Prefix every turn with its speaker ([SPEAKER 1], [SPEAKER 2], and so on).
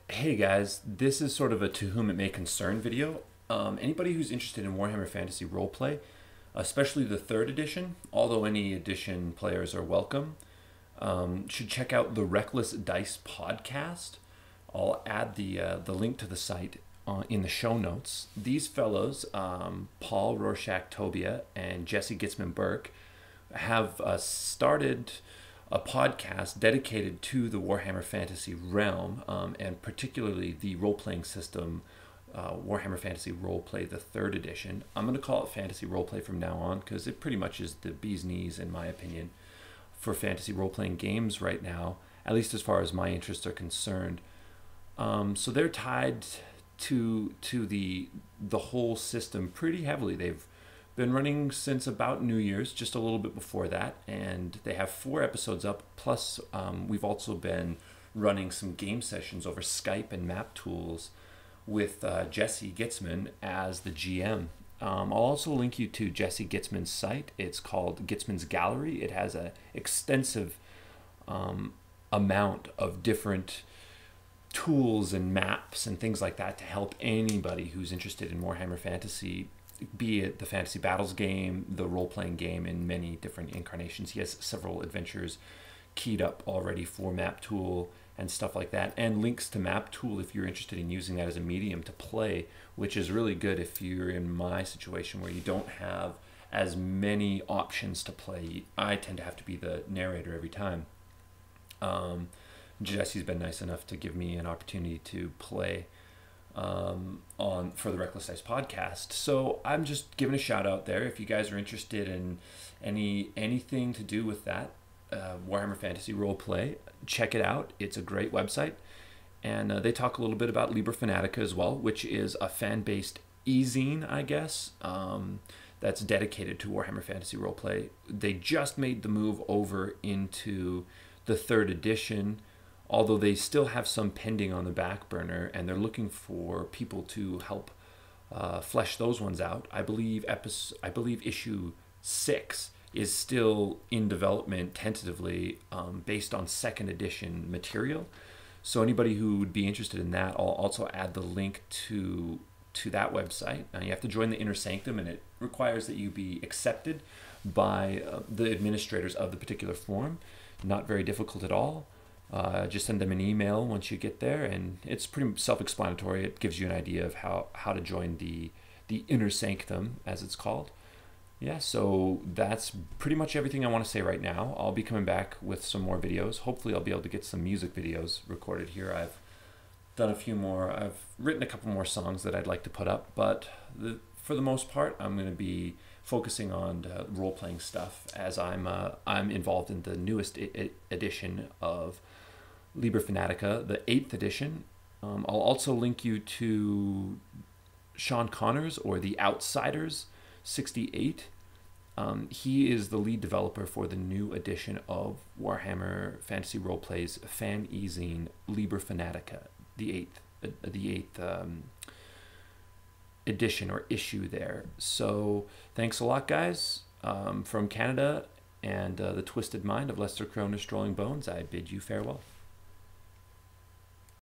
[SPEAKER 1] Hey guys, this is sort of a to whom it may concern video. Anybody who's interested in Warhammer Fantasy Roleplay, especially the 3rd edition, although any edition players are welcome, should check out the Reckless Dice podcast. I'll add the link to the site in the show notes. These fellows, Paul Rorschach Tobia and Jesse Gitzman Burke, have started a podcast dedicated to the Warhammer Fantasy realm, and particularly the role-playing system, Warhammer Fantasy Roleplay, the 3rd edition. I'm going to call it Fantasy Roleplay from now on because it pretty much is the bee's knees, in my opinion, for fantasy role-playing games right now, at least as far as my interests are concerned. So they're tied to the whole system pretty heavily. They've been running since about New Year's, just a little bit before that, and they have 4 episodes up. Plus, we've also been running some game sessions over Skype and map tools with Jesse Gitzman as the GM. I'll also link you to Jesse Gitzman's site. It's called Gitzman's Gallery. It has an extensive amount of different tools and maps and things like that to help anybody who's interested in Warhammer Fantasy, be it the Fantasy Battles game, the role-playing game in many different incarnations. He has several adventures keyed up already for Map Tool and stuff like that, and links to Map Tool if you're interested in using that as a medium to play, which is really good if you're in my situation where you don't have as many options to play. I tend to have to be the narrator every time. Jesse's been nice enough to give me an opportunity to play for the Reckless Dice podcast. So I'm just giving a shout out there. If you guys are interested in anything to do with that, Warhammer Fantasy Roleplay, check it out. It's a great website. And they talk a little bit about Liber Fanatica as well, which is a fan-based ezine, I guess, that's dedicated to Warhammer Fantasy Roleplay. They just made the move over into the 3rd edition, although they still have some pending on the back burner, and they're looking for people to help flesh those ones out. I believe issue 6 is still in development tentatively, based on 2nd edition material. So anybody who would be interested in that, I'll also add the link to that website. Now you have to join the Inner Sanctum, and it requires that you be accepted by the administrators of the particular forum. Not very difficult at all. Just send them an email once you get there, and it's pretty self-explanatory. It gives you an idea of how to join the Inner Sanctum, as it's called. Yeah, so that's pretty much everything I want to say right now. I'll be coming back with some more videos. Hopefully I'll be able to get some music videos recorded here. I've done a few more. I've written a couple more songs that I'd like to put up, but for the most part, I'm going to be focusing on role-playing stuff, as I'm involved in the newest edition of Liber Fanatica, the 8th edition. I'll also link you to Sean Connors, or The Outsiders 68. He is the lead developer for the new edition of Warhammer Fantasy Roleplay's fan ezine Liber Fanatica, the 8th edition or issue there. So thanks a lot, guys. From Canada and the Twisted Mind of Lester Croner Strolling Bones, I bid you farewell.